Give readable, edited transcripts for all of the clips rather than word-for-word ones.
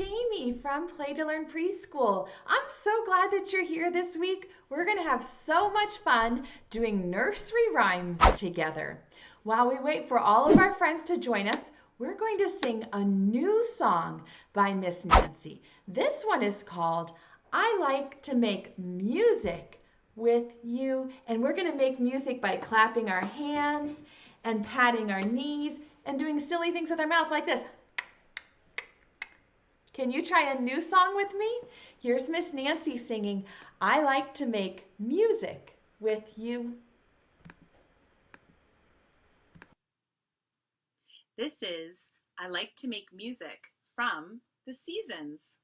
Jamie from Play to Learn Preschool. I'm so glad that you're here this week. We're going to have so much fun doing nursery rhymes together. While we wait for all of our friends to join us, we're going to sing a new song by Miss Nancy. This one is called I Like to Make Music with You. And we're going to make music by clapping our hands and patting our knees and doing silly things with our mouth like this. Can you try a new song with me? Here's Miss Nancy singing, I like to make music with you. This is I Like to Make Music from The Seasons.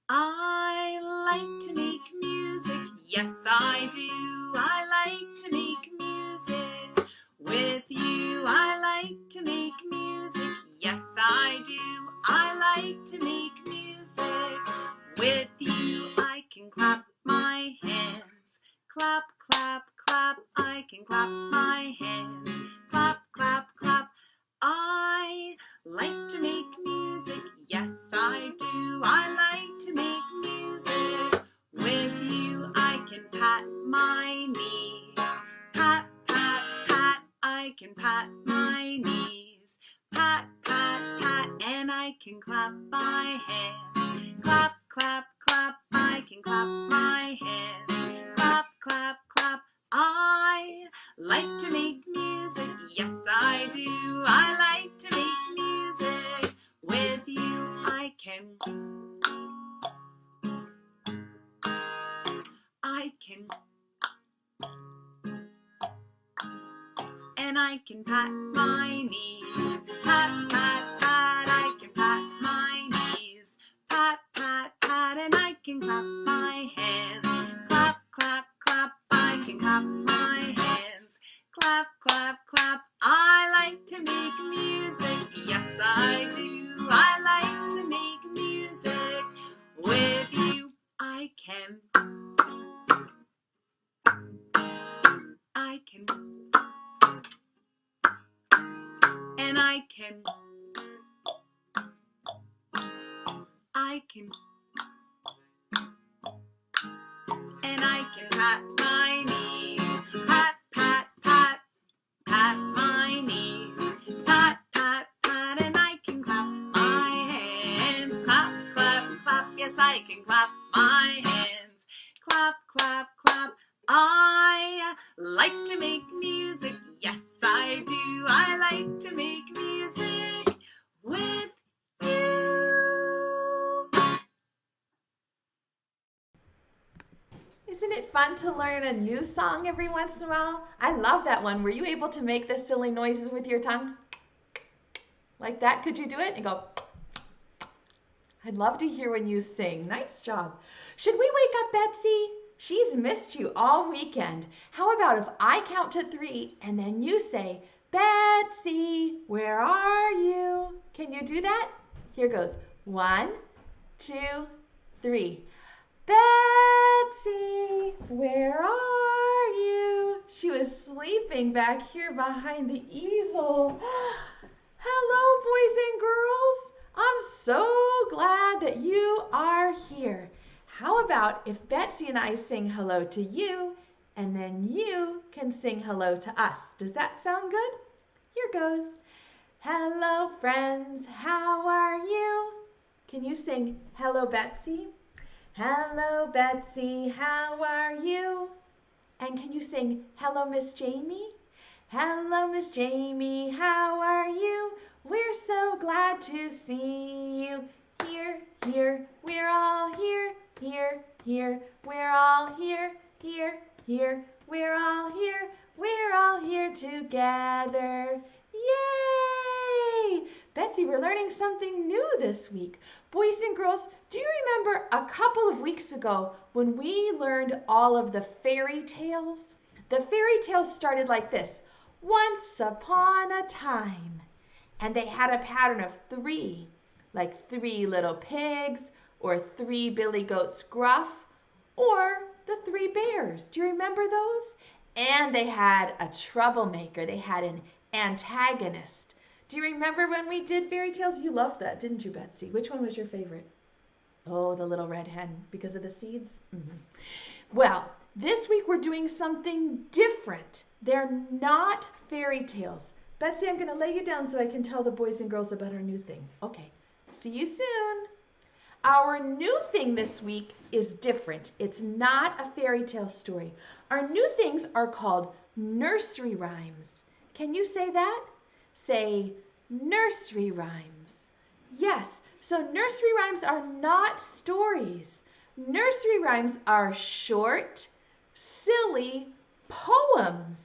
I like to make music, yes I do. I like to make music with you. I like to make music, yes I do. I like to make music with you. I can clap my hands, clap, clap, clap. I can clap my hands, clap, clap, clap. I like to make music, yes I do. I like to make music with you. I can pat my knees, pat, pat, pat. I can pat my knees, pat, pat, pat. And I can clap my hands, clap, clap, clap. I can clap my hands, clap, clap, clap. I like to make music, yes I do. I like to make music with you. I can pat my knees, pat, pat, pat. I can pat my knees, pat, pat, pat. And I can clap my hands, clap, clap, clap. I can clap my hands, clap, clap, clap. I like to make music, yes I do. I like to make music with you. I can and I can and I can pat my knees, pat, pat, pat, pat my knees, pat, pat, pat. And I can clap my hands, clap, clap, clap. Yes, I can clap my hands, clap, clap, clap. I like to make music, yes I do. I like to make music with you. Isn't it fun to learn a new song every once in a while? I love that one. Were you able to make the silly noises with your tongue? Like that? Could you do it? And go, I'd love to hear when you sing. Nice job. Should we wake up Betsy? She's missed you all weekend. How about if I count to 3 and then you say, Betsy, where are you? Can you do that? Here goes. 1, 2, 3. Betsy, where are you? She was sleeping back here behind the easel. Hello, boys and girls. I'm so glad that you are here. How about if Betsy and I sing hello to you, and then you can sing hello to us? Does that sound good? Here goes. Hello, friends. How are you? Can you sing hello, Betsy? Hello, Betsy. How are you? And can you sing hello, Miss Jamie? Hello, Miss Jamie. How are you? We're so glad to see you. Here, here, we're all here. Here, here, we're all here. Here, here, we're all here. We're all here together. Yay! Betsy, we're learning something new this week. Boys and girls, do you remember a couple of weeks ago when we learned all of the fairy tales? The fairy tales started like this. Once upon a time. And they had a pattern of 3, like 3 little pigs, or 3 billy goats gruff, or the 3 bears. Do you remember those? And they had a troublemaker. They had an antagonist. Do you remember when we did fairy tales? You loved that, didn't you, Betsy? Which one was your favorite? Oh, the little red hen, because of the seeds? Well, this week we're doing something different. They're not fairy tales. Betsy, I'm going to lay you down so I can tell the boys and girls about our new thing. Okay, see you soon. Our new thing this week is different. It's not a fairy tale story. Our new things are called nursery rhymes. Can you say that? Say nursery rhymes. Yes, so nursery rhymes are not stories. Nursery rhymes are short, silly poems.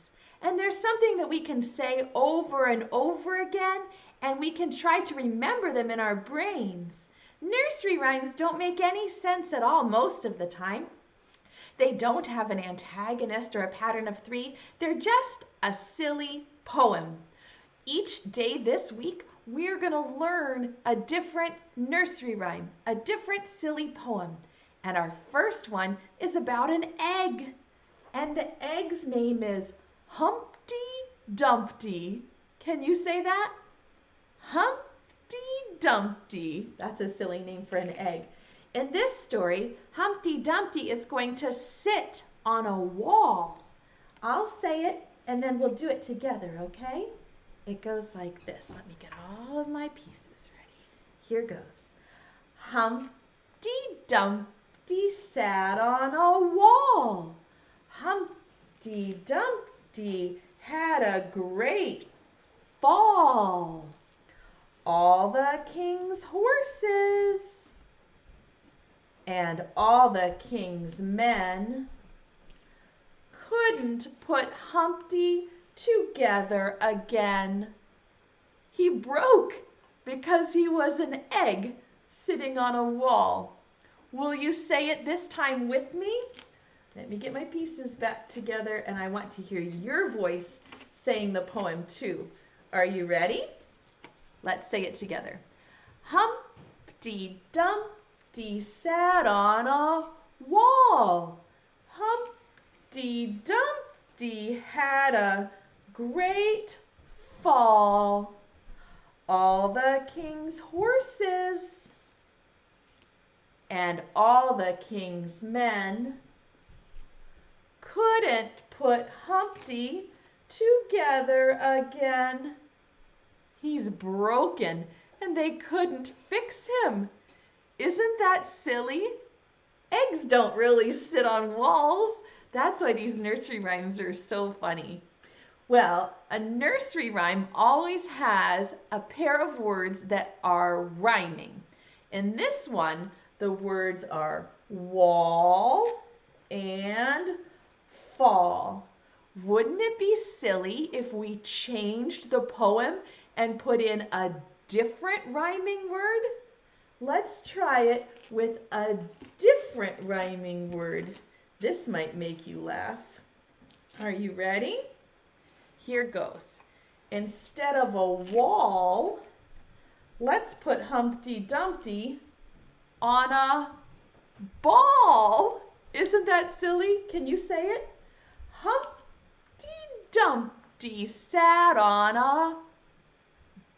And there's something that we can say over and over again, and we can try to remember them in our brains. Nursery rhymes don't make any sense at all most of the time. They don't have an antagonist or a pattern of three. They're just a silly poem. Each day this week, we're going to learn a different nursery rhyme, a different silly poem. And our first one is about an egg. And the egg's name is Humpty Dumpty. Can you say that? Humpty Dumpty. That's a silly name for an egg. In this story, Humpty Dumpty is going to sit on a wall. I'll say it and then we'll do it together, okay? It goes like this. Let me get all of my pieces ready. Here goes. Humpty Dumpty sat on a wall. Humpty Dumpty had a great fall. All the king's horses and all the king's men couldn't put Humpty together again. He broke because he was an egg sitting on a wall. Will you say it this time with me? Let me get my pieces back together, and I want to hear your voice saying the poem too. Are you ready? Let's say it together. Humpty Dumpty sat on a wall. Humpty Dumpty had a great fall. All the king's horses and all the king's men couldn't put Humpty together again. He's broken and they couldn't fix him. Isn't that silly? Eggs don't really sit on walls. That's why these nursery rhymes are so funny. Well, a nursery rhyme always has a pair of words that are rhyming. In this one, the words are wall and fall. Wouldn't it be silly if we changed the poem and put in a different rhyming word? Let's try it with a different rhyming word. This might make you laugh. Are you ready? Here goes. Instead of a wall, let's put Humpty Dumpty on a ball. Isn't that silly? Can you say it? Humpty Dumpty sat on a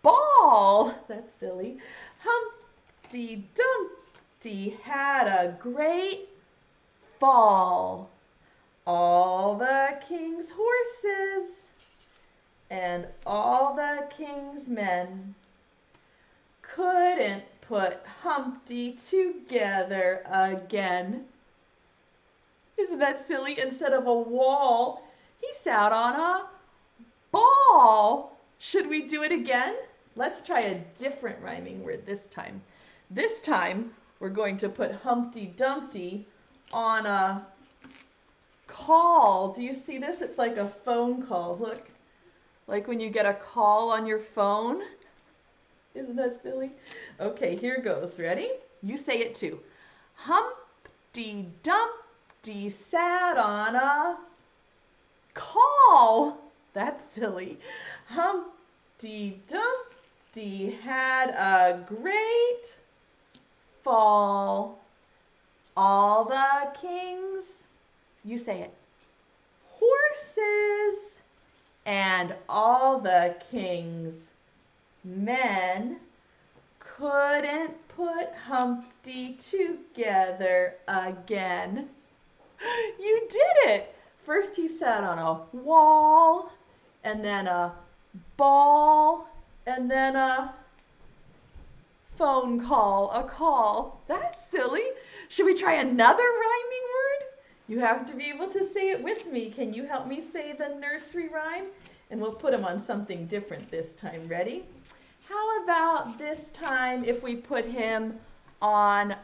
ball. That's silly. Humpty Dumpty had a great fall. All the king's horses and all the king's men couldn't put Humpty together again. Isn't that silly? Instead of a wall, he sat on a ball. Should we do it again? Let's try a different rhyming word this time. This time, we're going to put Humpty Dumpty on a call. Do you see this? It's like a phone call. Look, like when you get a call on your phone. Isn't that silly? Okay, here goes. Ready? You say it too. Humpty Dumpty sat on a call. That's silly. Humpty Dumpty had a great fall. All the king's, you say it, horses and all the king's men couldn't put Humpty together again. You did it! First he sat on a wall, and then a ball, and then a phone call, a call. That's silly. Should we try another rhyming word? You have to be able to say it with me. Can you help me say the nursery rhyme? And we'll put them on something different this time. Ready? How about this time if we put him on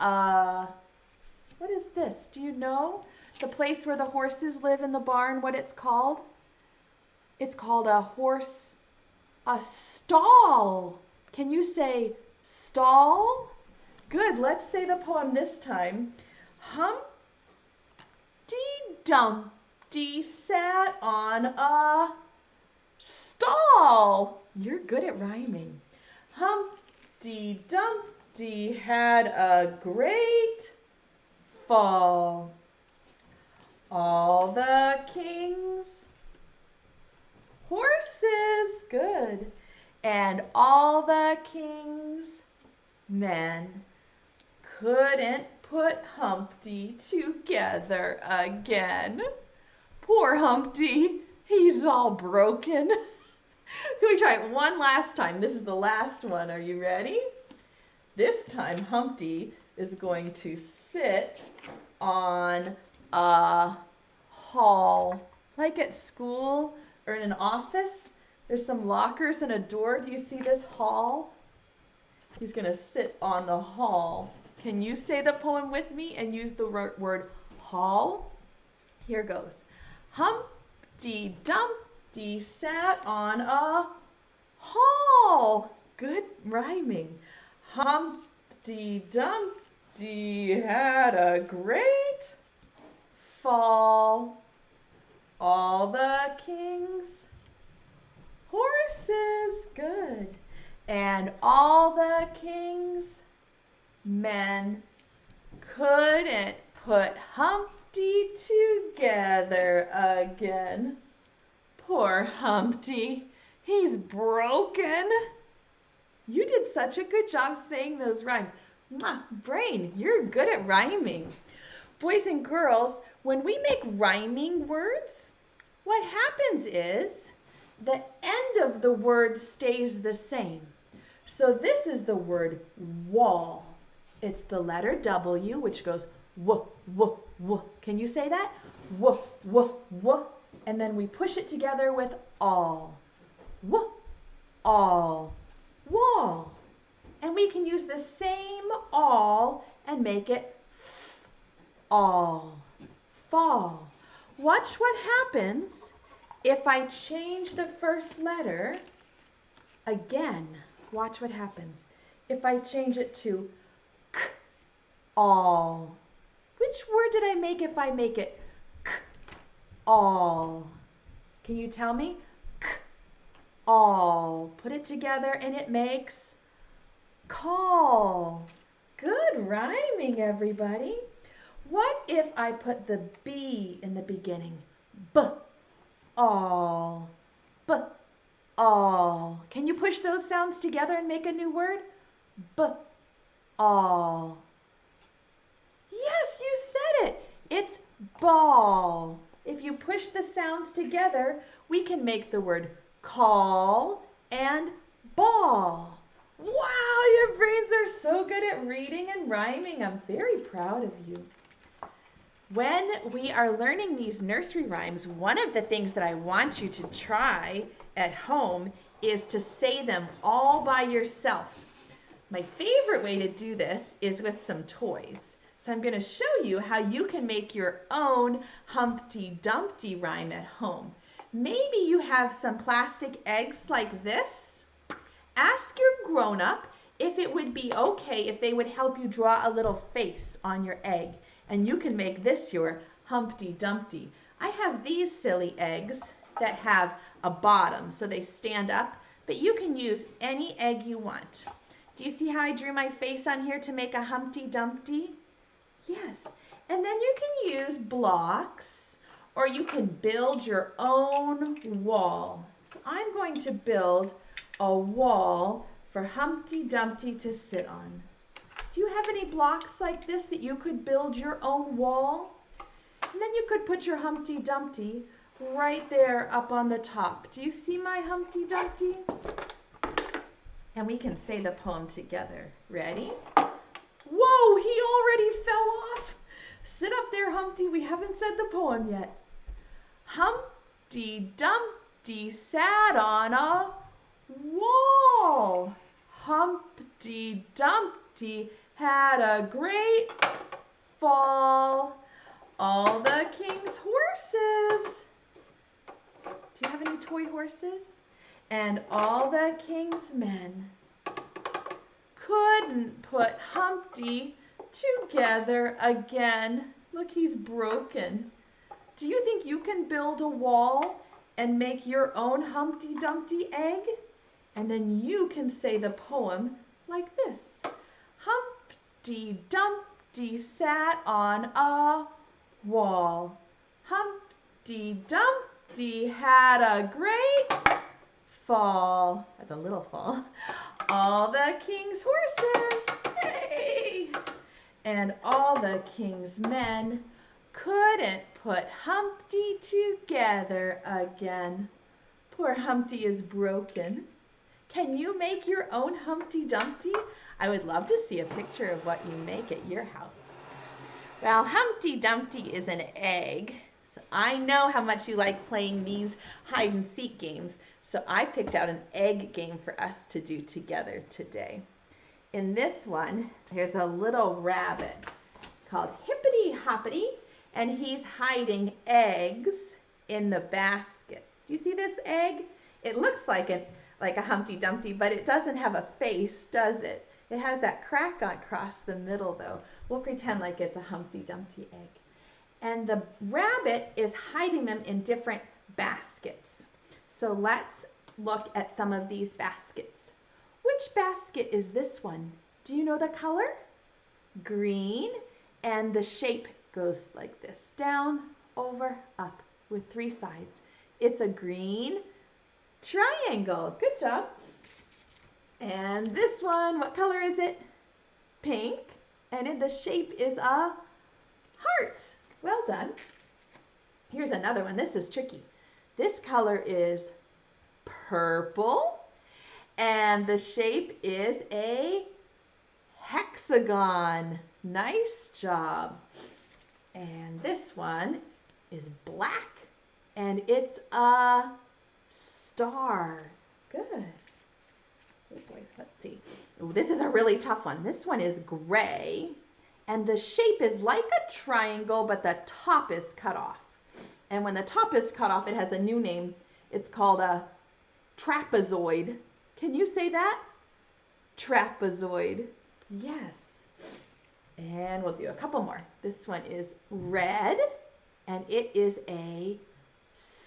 what is this? Do you know? The place where the horses live in the barn, what it's called? It's called a stall. Can you say stall? Good, let's say the poem this time. Humpty Dumpty sat on a stall. You're good at rhyming. Humpty Dumpty had a great fall. All the king's horses, good, and all the king's men couldn't put Humpty together again. Poor Humpty, he's all broken. Can we try it one last time? This is the last one. Are you ready? This time Humpty is going to sit on a hall, like at school or in an office. There's some lockers and a door. Do you see this hall? He's going to sit on the hall. Can you say the poem with me and use the word hall? Here goes. Humpty Dumpty sat on a hall. Good rhyming. Humpty Dumpty had a great fall. All the king's horses, good, and all the king's men couldn't put Humpty together again. Poor Humpty, he's broken. You did such a good job saying those rhymes. Mwah, Brain, you're good at rhyming. Boys and girls, when we make rhyming words, what happens is the end of the word stays the same. So this is the word wall. It's the letter W, which goes w, w, w. Can you say that? W, w, w. And then we push it together with all. W, all, wall. And we can use the same all and make it all, fall. Watch what happens if I change the first letter again. Watch what happens. If I change it to k, all. Which word did I make if I make it k, all? Can you tell me? K, all. Put it together and it makes call. Good rhyming, everybody. What if I put the B in the beginning? B, all, b, all. Can you push those sounds together and make a new word? B, all. Yes, you said it. It's ball. If you push the sounds together, we can make the word call and ball. Wow, your brains are so good at reading and rhyming. I'm very proud of you. When we are learning these nursery rhymes, one of the things that I want you to try at home is to say them all by yourself. My favorite way to do this is with some toys. So I'm going to show you how you can make your own Humpty Dumpty rhyme at home. Maybe you have some plastic eggs like this. Ask your grown-up if it would be okay if they would help you draw a little face on your egg. And you can make this your Humpty Dumpty. I have these silly eggs that have a bottom so they stand up, but you can use any egg you want. Do you see how I drew my face on here to make a Humpty Dumpty? Yes. And then you can use blocks or you can build your own wall. So I'm going to build a wall for Humpty Dumpty to sit on. Do you have any blocks like this that you could build your own wall? And then you could put your Humpty Dumpty right there up on the top. Do you see my Humpty Dumpty? And we can say the poem together. Ready? Whoa, he already fell off. Sit up there, Humpty. We haven't said the poem yet. Humpty Dumpty sat on a wall. Humpty Dumpty had a great fall. All the king's horses. Do you have any toy horses? And all the king's men couldn't put Humpty together again. Look, he's broken. Do you think you can build a wall and make your own Humpty Dumpty egg? And then you can say the poem like this. Humpty Dumpty sat on a wall. Humpty Dumpty had a great fall. That's a little fall. All the king's horses, hey! And all the king's men couldn't put Humpty together again. Poor Humpty is broken. Can you make your own Humpty Dumpty? I would love to see a picture of what you make at your house. Well, Humpty Dumpty is an egg. So I know how much you like playing these hide and seek games. So I picked out an egg game for us to do together today. In this one, there's a little rabbit called Hippity Hoppity, and he's hiding eggs in the basket. Do you see this egg? It looks like a Humpty Dumpty, but it doesn't have a face, does it? It has that crack across the middle, though. We'll pretend like it's a Humpty Dumpty egg. And the rabbit is hiding them in different baskets. So let's look at some of these baskets. Which basket is this one? Do you know the color? Green, and the shape goes like this, down, over, up, with 3 sides. It's a green triangle. Good job. And this one, what color is it? Pink, and the shape is a heart. Well done. Here's another one. This is tricky. This color is purple, and the shape is a hexagon. Nice job. And this one is black, and it's a star. Good. Oh boy, let's see. Ooh, this is a really tough one. This one is gray, and the shape is like a triangle, but the top is cut off. And when the top is cut off, it has a new name. It's called a trapezoid. Can you say that? Trapezoid. Yes. And we'll do a couple more. This one is red, and it is a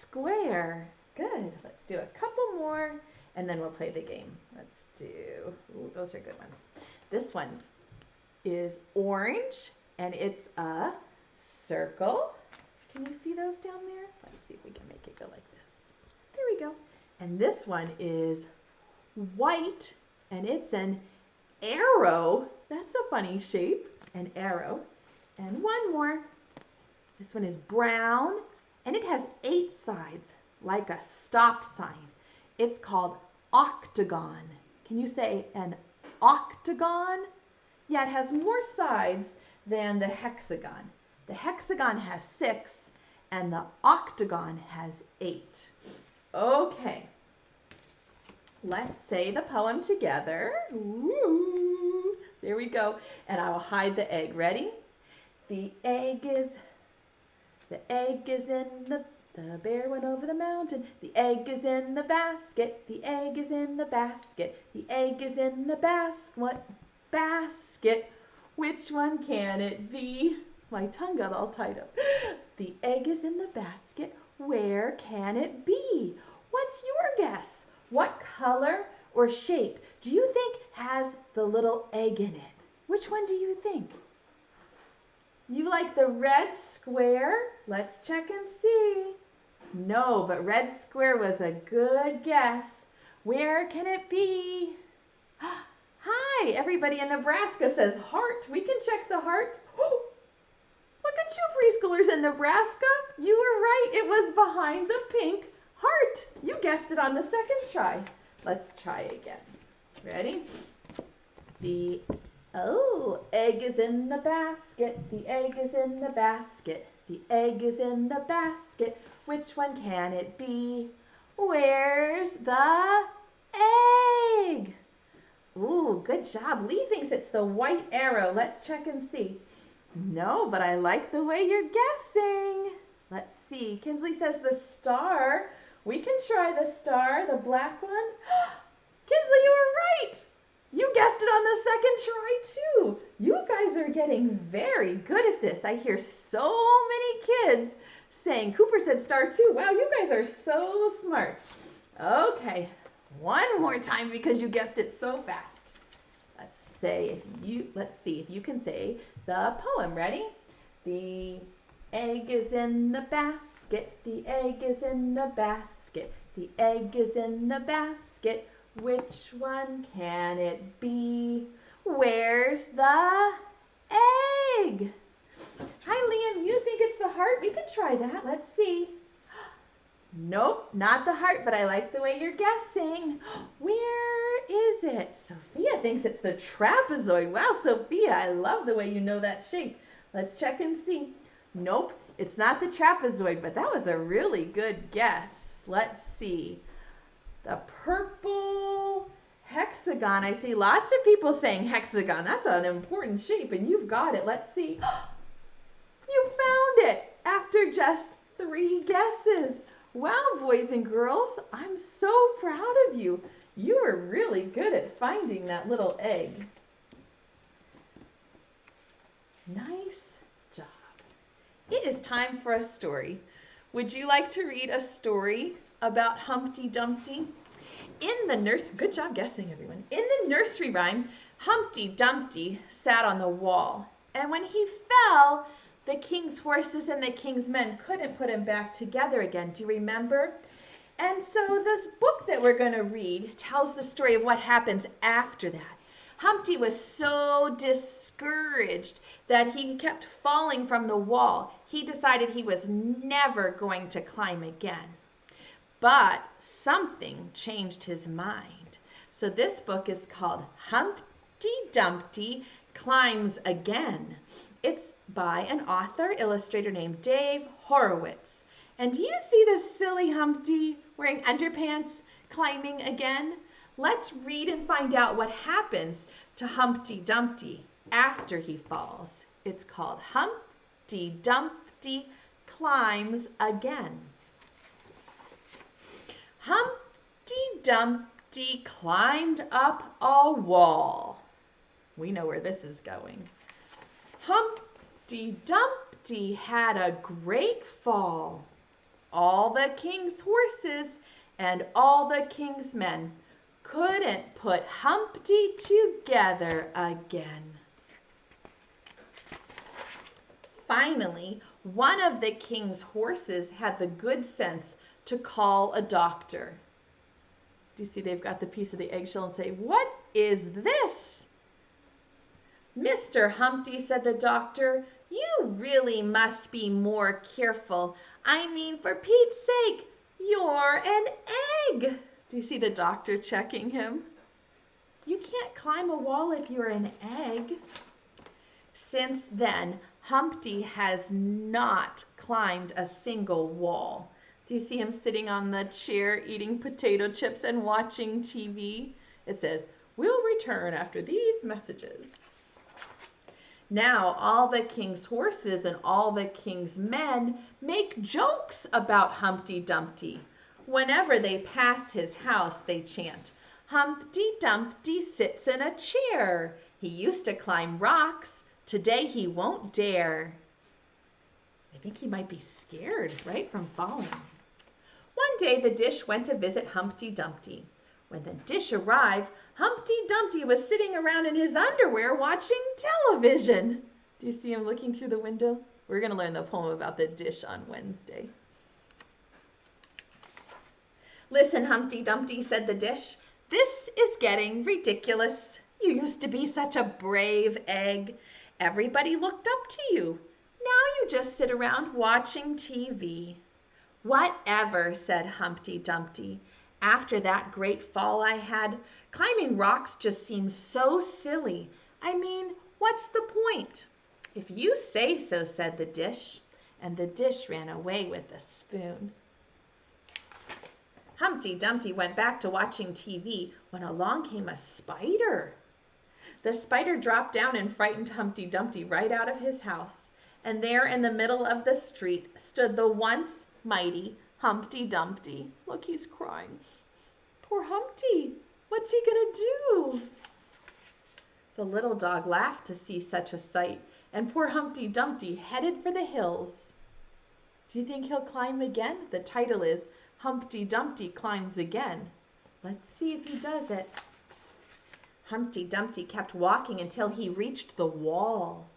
square. Good. Let's do a couple more, and then we'll play the game. Let's do, ooh, those are good ones. This one is orange, and it's a circle. Can you see those down there? Let's see if we can make it go like this. There we go. And this one is white, and it's an arrow. That's a funny shape, an arrow. And one more. This one is brown, and it has 8 sides, like a stop sign. It's called octagon. Can you say an octagon? Yeah, it has more sides than the hexagon. The hexagon has 6, and the octagon has 8. Okay. Let's say the poem together. Ooh, there we go. And I will hide the egg. Ready? The egg is in the bear went over the mountain. The egg is in the basket. The egg is in the basket. The egg is in the basket. Which one can it be? My tongue got all tied up. The egg is in the basket. Where can it be? What's your guess? What color or shape do you think has the little egg in it? Which one do you think? You like the red square? Let's check and see. No, but red square was a good guess. Where can it be? Hi, everybody in Nebraska says heart. We can check the heart. Look at you preschoolers in Nebraska. You were right. It was behind the pink heart. You guessed it on the second try. Let's try again. Ready? The egg is in the basket. The egg is in the basket. The egg is in the basket. Which one can it be? Where's the egg? Ooh, good job. Lee thinks it's the white arrow. Let's check and see. No, but I like the way you're guessing. Let's see. Kinsley says the star. We can try the star, the black one. Kinsley, you were right. You guessed it on the second try too. You guys are getting very good at this. I hear so many kids saying, Cooper said star too. Wow, you guys are so smart. Okay, one more time because you guessed it so fast. Let's see if you can say the poem. Ready? The egg is in the basket. The egg is in the basket. The egg is in the basket. Which one can it be? Where's the egg? Hi, Liam. You think it's the heart? We can try that. Let's see. Nope, not the heart, but I like the way you're guessing. Where is it? Sophia thinks it's the trapezoid. Wow, Sophia, I love the way you know that shape. Let's check and see. Nope, it's not the trapezoid, but that was a really good guess. Let's see. The purple hexagon. I see lots of people saying hexagon. That's an important shape, and you've got it. Let's see. You found it after just 3 guesses. Wow, boys and girls, I'm so proud of you. You are really good at finding that little egg. Nice job. It is time for a story. Would you like to read a story about Humpty Dumpty? Good job guessing, everyone. In the nursery rhyme, Humpty Dumpty sat on the wall, and when he fell, the king's horses and the king's men couldn't put him back together again. Do you remember? And so this book that we're going to read tells the story of what happens after that. Humpty was so discouraged that he kept falling from the wall. He decided he was never going to climb again. But something changed his mind. So this book is called Humpty Dumpty Climbs Again. It's by an author, illustrator named Dave Horowitz. And do you see this silly Humpty wearing underpants climbing again? Let's read and find out what happens to Humpty Dumpty after he falls. It's called Humpty Dumpty Climbs Again. Humpty Dumpty climbed up a wall. We know where this is going. Humpty Dumpty had a great fall. All the king's horses and all the king's men couldn't put Humpty together again. Finally, one of the king's horses had the good sense to call a doctor. Do you see they've got the piece of the eggshell and say, "What is this?" "Mr. Humpty," said the doctor, "you really must be more careful. I mean, for Pete's sake, you're an egg." Do you see the doctor checking him? You can't climb a wall if you're an egg. Since then, Humpty has not climbed a single wall. Do you see him sitting on the chair eating potato chips and watching TV? It says, "We'll return after these messages." Now all the king's horses and all the king's men make jokes about Humpty Dumpty. Whenever they pass his house, they chant, "Humpty Dumpty sits in a chair. He used to climb rocks. Today he won't dare." I think he might be scared, right, from falling. One day the dish went to visit Humpty Dumpty. When the dish arrived, Humpty Dumpty was sitting around in his underwear watching television. Do you see him looking through the window? We're going to learn the poem about the dish on Wednesday. "Listen, Humpty Dumpty," said the dish. "This is getting ridiculous. You used to be such a brave egg. Everybody looked up to you. Now you just sit around watching TV." "Whatever," said Humpty Dumpty. "After that great fall I had, climbing rocks just seems so silly. I mean, what's the point?" "If you say so," said the dish, and the dish ran away with the spoon. Humpty Dumpty went back to watching TV when along came a spider. The spider dropped down and frightened Humpty Dumpty right out of his house. And there in the middle of the street stood the once mighty Humpty Dumpty. Look, he's crying. Poor Humpty, what's he gonna do? The little dog laughed to see such a sight, and poor Humpty Dumpty headed for the hills. Do you think he'll climb again? The title is Humpty Dumpty Climbs Again. Let's see if he does it. Humpty Dumpty kept walking until he reached the wall.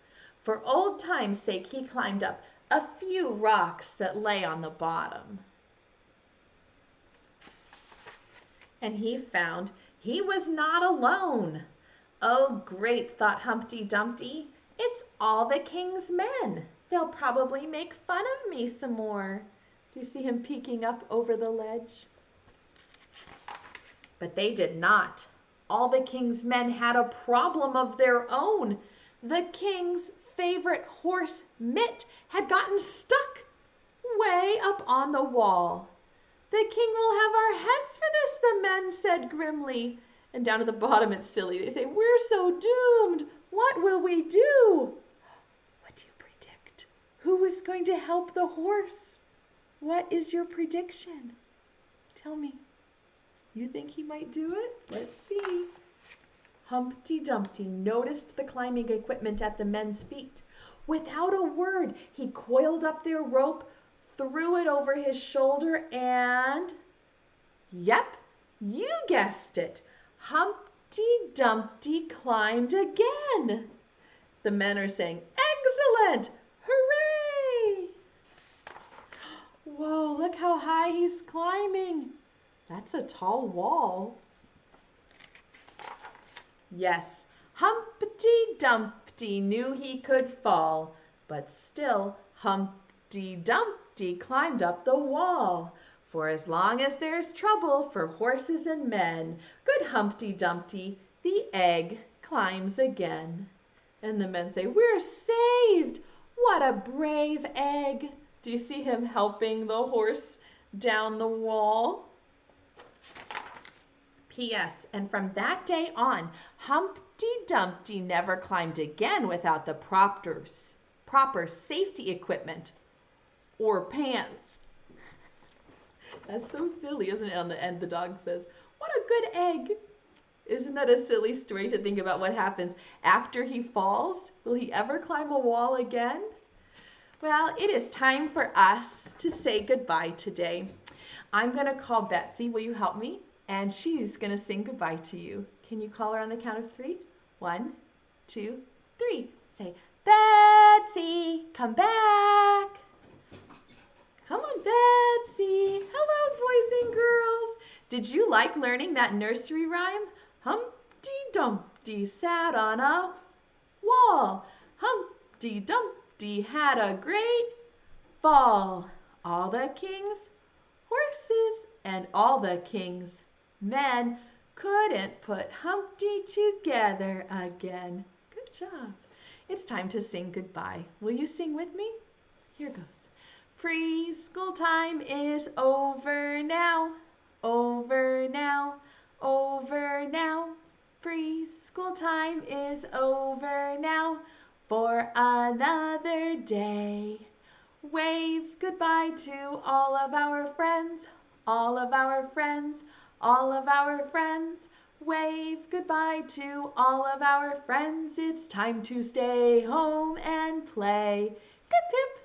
For old time's sake, he climbed up a few rocks that lay on the bottom. And he found he was not alone. "Oh, great," thought Humpty Dumpty. "It's all the king's men. They'll probably make fun of me some more." Do you see him peeking up over the ledge? But they did not. All the king's men had a problem of their own. The king's favorite horse, Mitt, had gotten stuck way up on the wall. "The king will have our heads for this," the men said grimly. And down at the bottom, it's silly. They say, "We're so doomed. What will we do?" What do you predict? Who is going to help the horse? What is your prediction? Tell me. You think he might do it? Let's see. Humpty Dumpty noticed the climbing equipment at the men's feet. Without a word, he coiled up their rope, threw it over his shoulder, and... Yep, you guessed it. Humpty Dumpty climbed again. The men are saying, "Excellent! Hooray!" Whoa, look how high he's climbing. That's a tall wall. Yes, Humpty Dumpty knew he could fall, but still Humpty Dumpty climbed up the wall. For as long as there's trouble for horses and men, good Humpty Dumpty, the egg, climbs again. And the men say, "We're saved! What a brave egg!" Do you see him helping the horse down the wall? P.S. And from that day on, Humpty Dumpty never climbed again without the proper safety equipment or pants. That's so silly, isn't it? On the end, the dog says, "What a good egg." Isn't that a silly story to think about what happens after he falls? Will he ever climb a wall again? Well, it is time for us to say goodbye today. I'm going to call Betsy. Will you help me? And she's going to sing goodbye to you. Can you call her on the count of 3? 1, 2, 3. Say, "Betsy, come back." Come on, Betsy. Hello, boys and girls. Did you like learning that nursery rhyme? Humpty Dumpty sat on a wall. Humpty Dumpty had a great fall. All the king's horses and all the king's men couldn't put Humpty together again. Good job. It's time to sing goodbye. Will you sing with me? Here goes. Preschool time is over now, over now, over now. Preschool time is over now for another day. Wave goodbye to all of our friends, all of our friends, all of our friends. Wave goodbye to all of our friends. It's time to stay home and play. Pip, pip.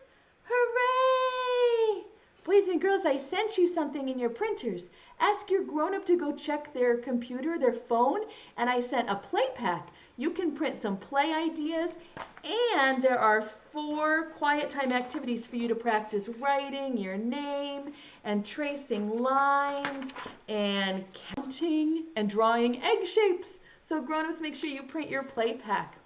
Hooray! Boys and girls, I sent you something in your printers. Ask your grown-up to go check their computer, their phone, and I sent a play pack. You can print some play ideas, and there are 4 quiet time activities for you to practice writing your name and tracing lines and counting and drawing egg shapes. So grown-ups, make sure you print your play pack.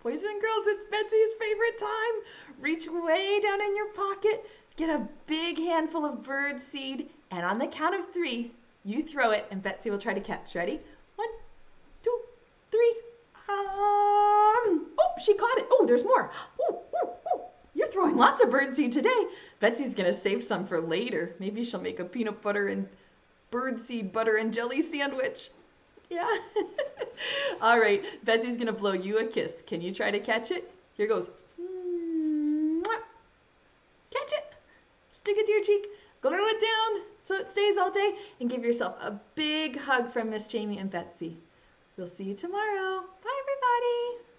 Boys and girls, it's Betsy's favorite time. Reach way down in your pocket, get a big handful of bird seed, and on the count of 3, you throw it and Betsy will try to catch. Ready? 1, 2, 3. Oh, she caught it. Oh, there's more. Oh. You're throwing lots of bird seed today. Betsy's going to save some for later. Maybe she'll make a peanut butter and bird seed butter and jelly sandwich. Yeah. All right, Betsy's going to blow you a kiss. Can you try to catch it? Here goes. Catch it. Stick it to your cheek. Glue it down so it stays all day. And give yourself a big hug from Miss Jamie and Betsy. We'll see you tomorrow. Bye, everybody.